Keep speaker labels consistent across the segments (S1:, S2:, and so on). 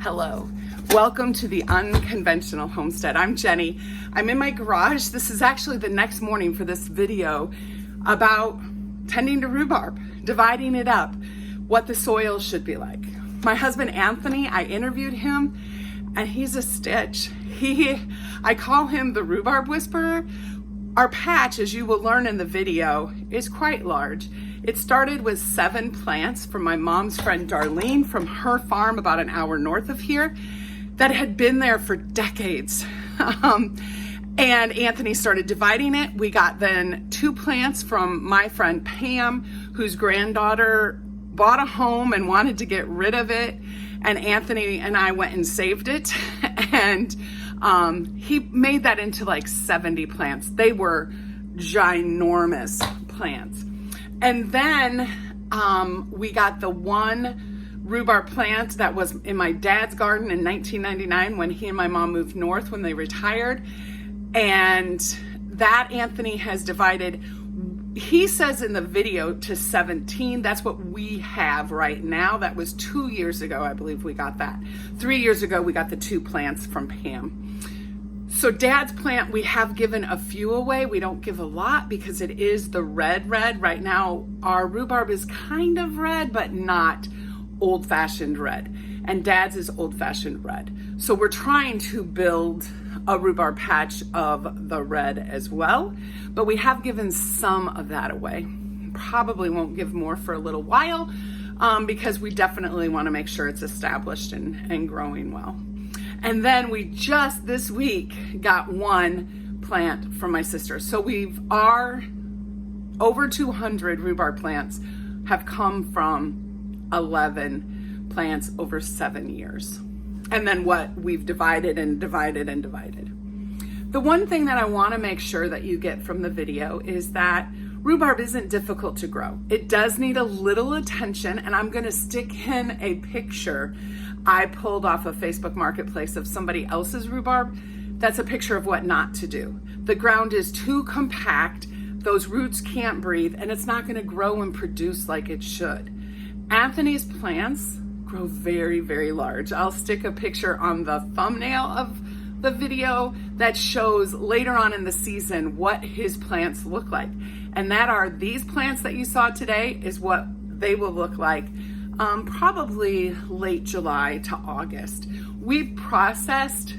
S1: Hello, welcome to the Unconventional Homestead. I'm Jenny. I'm in my garage. This is actually the next morning for this video about tending to rhubarb, dividing it up, what the soil should be like. My husband Anthony, I interviewed him and he's a stitch. I call him the rhubarb whisperer. Our patch, as you will learn in the video, is quite large. It started with 7 plants from my mom's friend Darlene from her farm about an hour north of here that had been there for decades. And Anthony started dividing it. We got then 2 plants from my friend Pam, whose granddaughter bought a home and wanted to get rid of it. And Anthony and I went and saved it. And he made that into like 70 plants. They were ginormous plants. And then we got the one rhubarb plant that was in my dad's garden in 1999 when he and my mom moved north when they retired. And that Anthony has divided, he says in the video, to 17. That's what we have right now. That was 2 years ago, I believe we got that. 3 years ago, we got the 2 plants from Pam. So dad's plant, we have given a few away. We don't give a lot because it is the red. Right now, our rhubarb is kind of red, but not old-fashioned red. And dad's is old-fashioned red. So we're trying to build a rhubarb patch of the red as well, but we have given some of that away. Probably won't give more for a little while because we definitely want to make sure it's established and growing well. And then we just this week got 1 plant from my sister. So our over 200 rhubarb plants have come from 11 plants over 7 years. And then what we've divided and divided and divided. The one thing that I want to make sure that you get from the video is that rhubarb isn't difficult to grow. It does need a little attention, and I'm going to stick in a picture I pulled off a Facebook Marketplace of somebody else's rhubarb. That's a picture of what not to do. The ground is too compact, those roots can't breathe, and it's not going to grow and produce like it should. Anthony's plants grow very, very large. I'll stick a picture on the thumbnail of the video that shows later on in the season what his plants look like. And that are these plants that you saw today is what they will look like probably late July to August. We processed,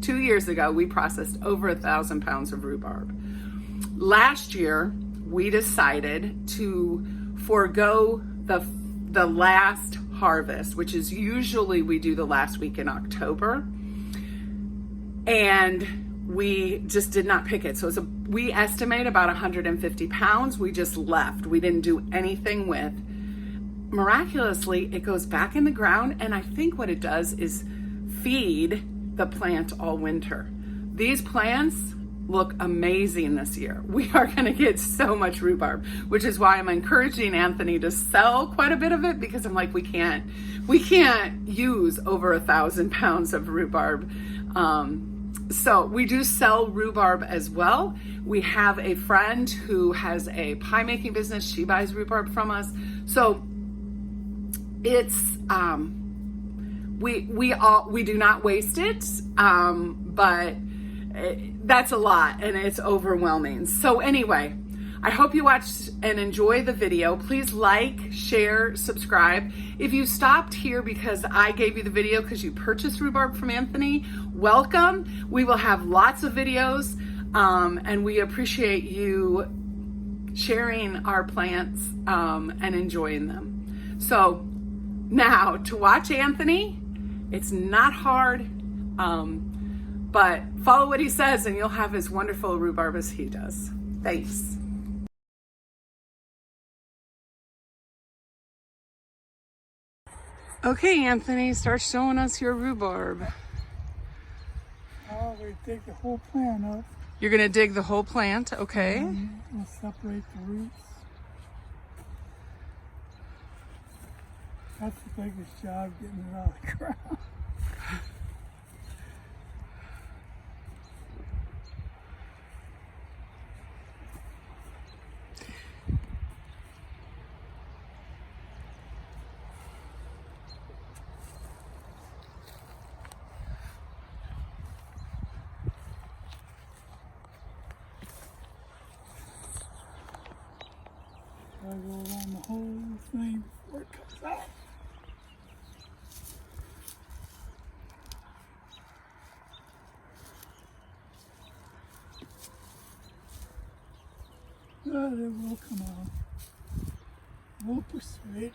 S1: 2 years ago, we processed over 1,000 pounds of rhubarb. Last year, we decided to forego the last harvest, which is usually we do the last week in October. And we just did not pick it. So we estimate about 150 pounds. We just left. We didn't do anything with. Miraculously, it goes back in the ground, and I think what it does is feed the plant all winter. These plants look amazing this year. We are going to get so much rhubarb, which is why I'm encouraging Anthony to sell quite a bit of it, because I'm like, we can't use over 1,000 pounds of rhubarb. So we do sell rhubarb as well. We have a friend who has a pie making business. She buys rhubarb from us. So it's we do not waste it, but that's a lot and it's overwhelming. So anyway, I hope you watched and enjoy the video. Please like, share, subscribe. If you stopped here because I gave you the video because you purchased rhubarb from Anthony, welcome. We will have lots of videos, and we appreciate you sharing our plants and enjoying them. So now to watch Anthony, it's not hard, but follow what he says and you'll have as wonderful rhubarb as he does. Thanks. Okay, Anthony, start showing us your rhubarb.
S2: Oh, we dig the whole plant up.
S1: You're gonna dig the whole plant, okay?
S2: And we'll separate the roots. That's the biggest job, getting it out of the ground. Gotta go around the whole thing before it comes out. But it will come out. We'll persuade.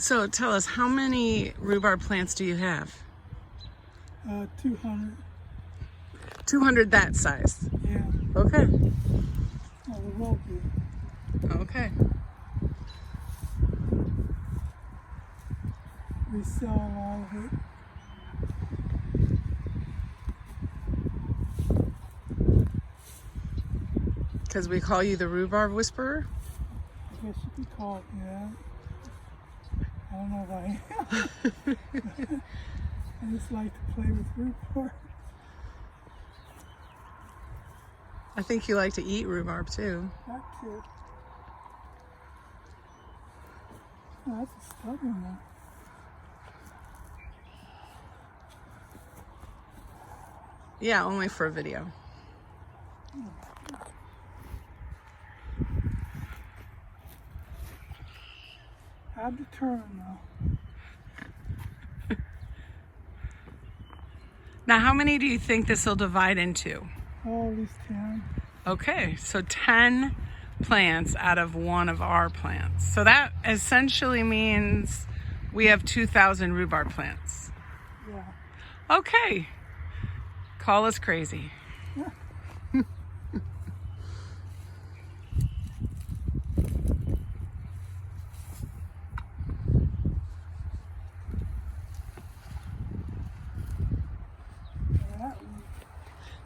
S1: So tell us, how many rhubarb plants do you have?
S2: 200.
S1: 200 that size?
S2: Yeah.
S1: Okay.
S2: Oh, we will be.
S1: Okay.
S2: We sell all of it.
S1: Because we call you the rhubarb whisperer?
S2: I guess you could call it that. I don't know if I am. I just like to play with rhubarb.
S1: I think you like to eat rhubarb too.
S2: That too. Oh, that's a stubborn one.
S1: Yeah, only for a video.
S2: Hard to turn though.
S1: Now, how many do you think this will divide into?
S2: Oh, at least 10.
S1: Okay, so 10 plants out of one of our plants. So that essentially means we have 2,000 rhubarb plants.
S2: Yeah.
S1: Okay, call us crazy.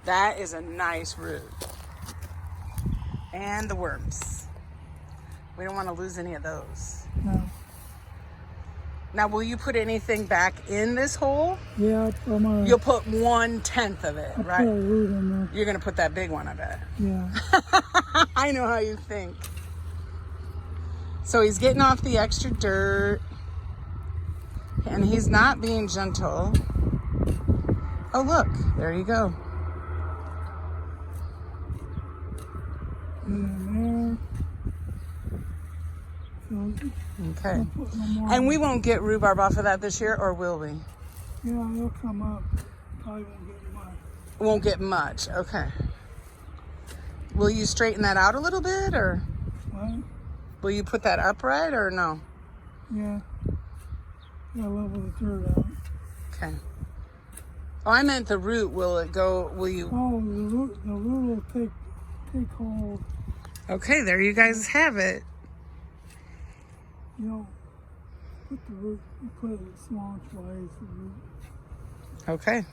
S1: That is a nice root. And the worms. We don't want to lose any of those.
S2: No.
S1: Now, will you put anything back in this hole?
S2: Yeah, I'm gonna.
S1: You'll put 1/10 of it,
S2: I'll
S1: right?
S2: put a root in there.
S1: You're going to put that big one, I bet.
S2: Yeah.
S1: I know how you think. So he's getting off the extra dirt. And he's not being gentle. Oh, look. There you go.
S2: In there. So,
S1: Okay.
S2: I'll put no more.
S1: And we won't get rhubarb off of that this year, or will we?
S2: Yeah, it'll come up. Probably won't get much.
S1: Won't get much. Okay. Will you straighten that out a little bit, or
S2: What?
S1: will you put that upright, or no?
S2: Yeah. Gotta level the dirt out.
S1: Okay. Oh, I meant the root. Will it go? Will you?
S2: Oh, the root will take hold.
S1: Okay, there you guys have it.
S2: You know, put the root, you put it longwise, the root.
S1: Okay.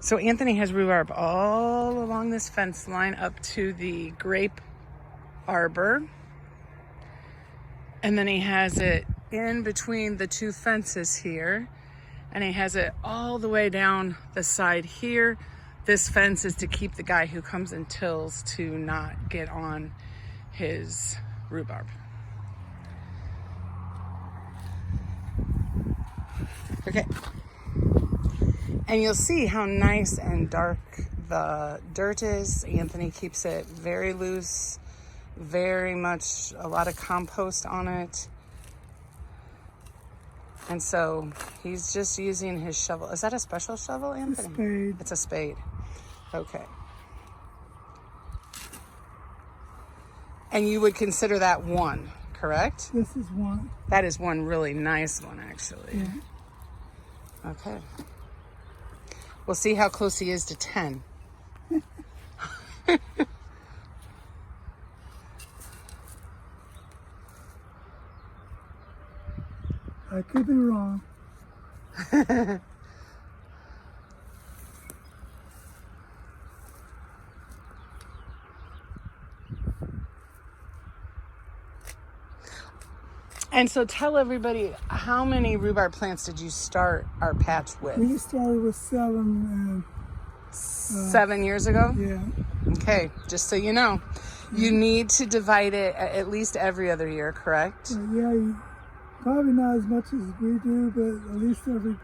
S1: So Anthony has rhubarb all along this fence line up to the grape arbor. And then he has it in between the two fences here. And he has it all the way down the side here. This fence is to keep the guy who comes and tills to not get on his rhubarb. Okay. And you'll see how nice and dark the dirt is. Anthony keeps it very loose, very much a lot of compost on it. And so he's just using his shovel. Is that a special shovel, Anthony?
S2: A spade.
S1: It's a spade. Okay. And you would consider that one, correct?
S2: This is one.
S1: That is one really nice one, actually.
S2: Yeah.
S1: Okay. We'll see how close he is to 10.
S2: I could be wrong.
S1: And so tell everybody, how many rhubarb plants did you start our patch with?
S2: We started with 7
S1: 7 years ago?
S2: and yeah.
S1: Okay, just so you know, you need to divide it at least every other year, correct?
S2: Yeah, probably not as much as we do, but at least every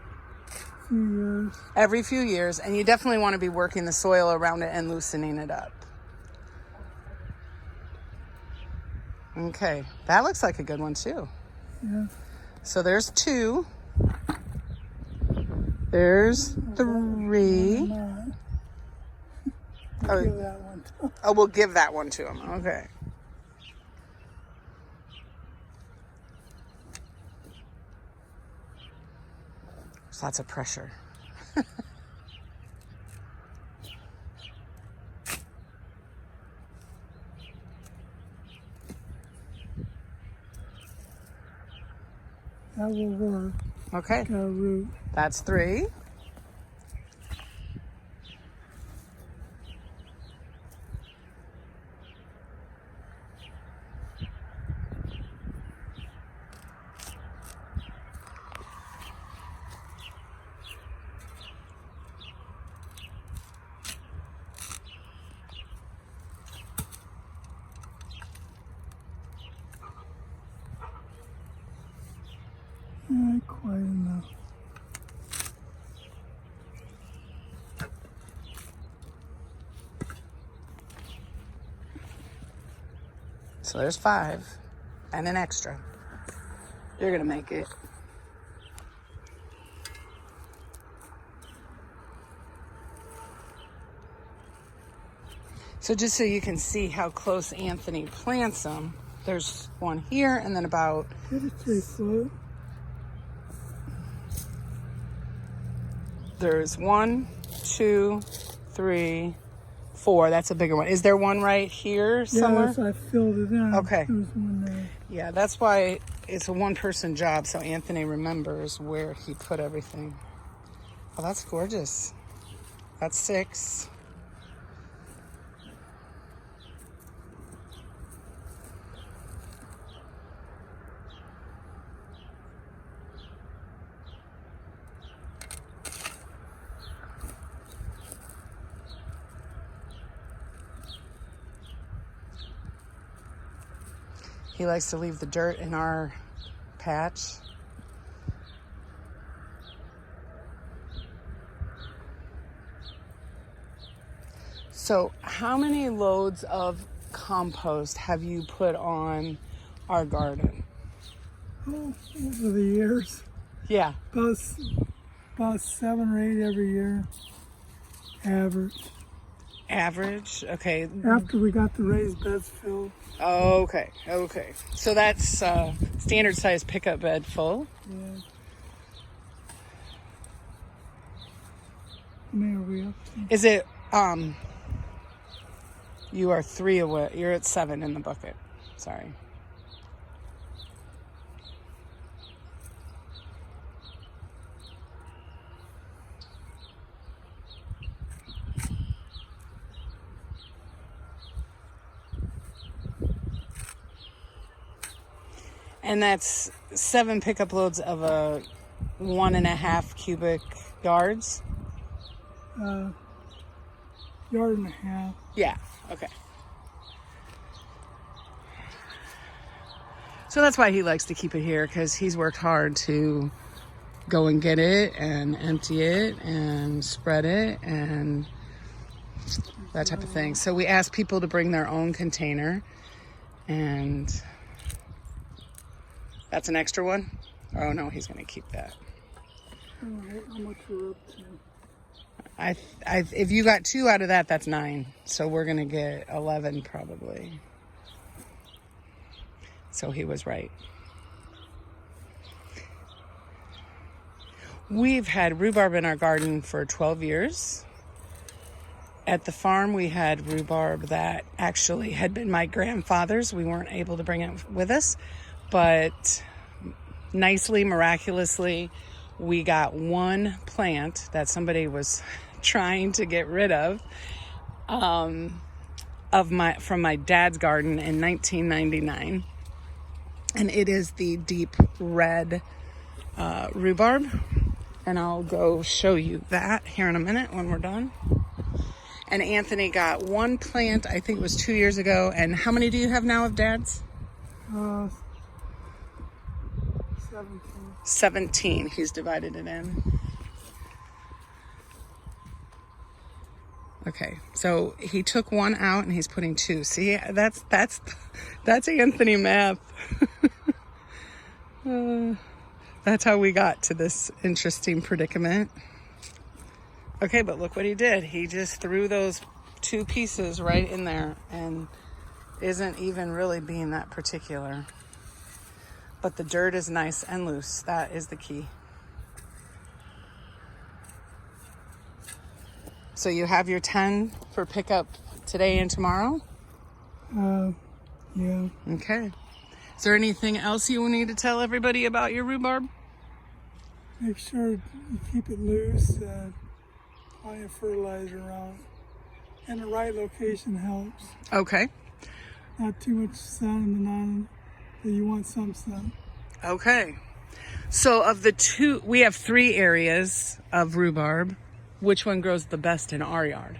S2: few years.
S1: Every few years, and you definitely want to be working the soil around it and loosening it up. Okay, that looks like a good one too.
S2: Yeah.
S1: So there's 2. There's 3.
S2: I'll give that one.
S1: Oh, we'll give that one to him. Okay. There's lots of pressure.
S2: That will work.
S1: Okay.
S2: Got a root.
S1: That's 3.
S2: Not quite enough.
S1: So there's 5 and an extra. You're gonna make it. So just so you can see how close Anthony plants them, there's one here and then about
S2: 3 foot.
S1: There's 1, 2, 3, 4. That's a bigger one. Is there one right here somewhere?
S2: Yes, I filled it in.
S1: Okay.
S2: There's one there.
S1: Yeah, that's why it's a one-person job, so Anthony remembers where he put everything. Oh, that's gorgeous. That's 6. He likes to leave the dirt in our patch. So how many loads of compost have you put on our garden?
S2: Oh, over the years.
S1: Yeah.
S2: About 7 or 8 every year. Average.
S1: Average? Okay.
S2: After we got the raised beds filled.
S1: Okay. So that's standard size pickup bed full.
S2: Yeah. How many are we up to?
S1: Is it, you are 3 away. You're at 7 in the bucket. Sorry. And that's 7 pickup loads of a 1.5 cubic yards.
S2: Yard and a half.
S1: Yeah. Okay. So that's why he likes to keep it here, because he's worked hard to go and get it and empty it and spread it and that type of thing. So we ask people to bring their own container, and that's an extra one. Oh no, he's going to keep that.
S2: I don't know how much we're up to.
S1: If you got 2 out of that, that's 9. So we're going to get 11 probably. So he was right. We've had rhubarb in our garden for 12 years. At the farm, we had rhubarb that actually had been my grandfather's. We weren't able to bring it with us, but nicely, miraculously, we got one plant that somebody was trying to get rid of from my dad's garden in 1999, and it is the deep red rhubarb, and I'll go show you that here in a minute when we're done. And Anthony got one plant, I think it was 2 years ago. And how many do you have now of Dad's?
S2: 17.
S1: 17. He's divided it in. Okay, so he took one out and he's putting two. See, that's Anthony math. That's how we got to this interesting predicament. Okay, but look what he did. He just threw those two pieces right in there and isn't even really being that particular. But the dirt is nice and loose. That is the key. So you have your 10 for pickup today and tomorrow?
S2: Yeah.
S1: Okay. Is there anything else you need to tell everybody about your rhubarb?
S2: Make sure you keep it loose, plenty of fertilizer around, and the right location helps.
S1: Okay.
S2: Not too much sun, but you want some sun.
S1: Okay. So of the two, we have 3 areas of rhubarb. Which one grows the best in our yard?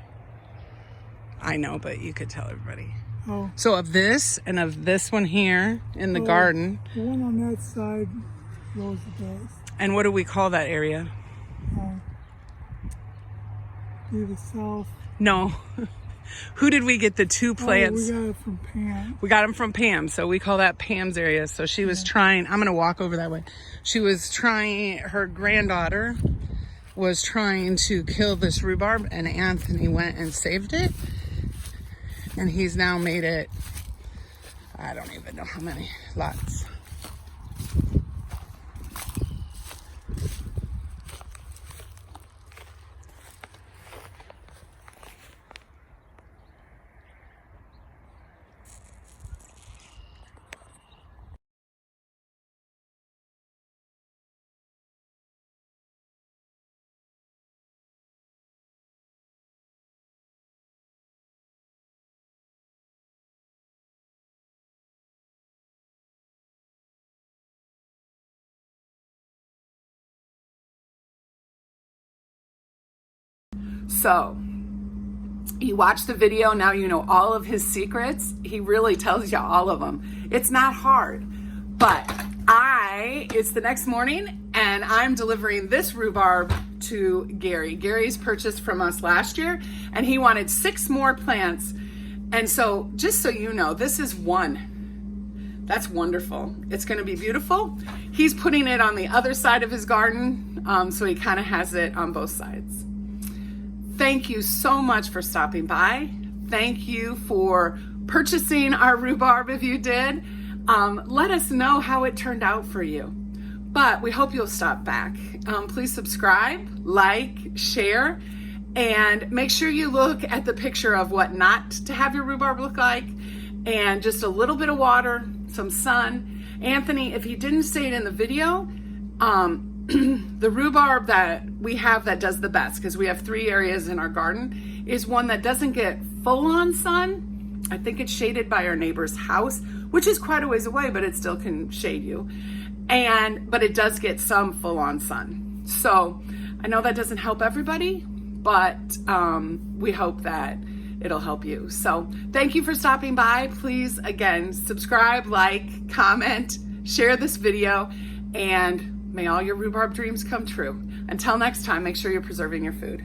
S1: I know, but you could tell everybody.
S2: Oh.
S1: So of this and of this one here in the garden.
S2: The one on that side grows the best.
S1: And what do we call that area?
S2: To the south.
S1: No. Who did we get the 2 plants?
S2: We got it from Pam.
S1: We got them from Pam, so we call that Pam's area. So she was trying, I'm gonna walk over that way. She was trying, her granddaughter was trying to kill this rhubarb, and Anthony went and saved it. And he's now made it, I don't even know how many lots. So, you watch the video, now you know all of his secrets. He really tells you all of them. It's not hard, but it's the next morning and I'm delivering this rhubarb to Gary. Gary's purchased from us last year and he wanted 6 more plants. And so, just so you know, this is 1. That's wonderful. It's gonna be beautiful. He's putting it on the other side of his garden, so he kind of has it on both sides. Thank you so much for stopping by. Thank you for purchasing our rhubarb if you did. Let us know how it turned out for you. But we hope you'll stop back. Please subscribe, like, share, and make sure you look at the picture of what not to have your rhubarb look like, and just a little bit of water, some sun. Anthony, if he didn't say it in the video, the rhubarb that we have that does the best, because we have 3 areas in our garden, is one that doesn't get full-on sun. I think it's shaded by our neighbor's house, which is quite a ways away, but it still can shade you. But it does get some full-on sun. So I know that doesn't help everybody, but we hope that it'll help you. So thank you for stopping by. Please, again, subscribe, like, comment, share this video, and may all your rhubarb dreams come true. Until next time, make sure you're preserving your food.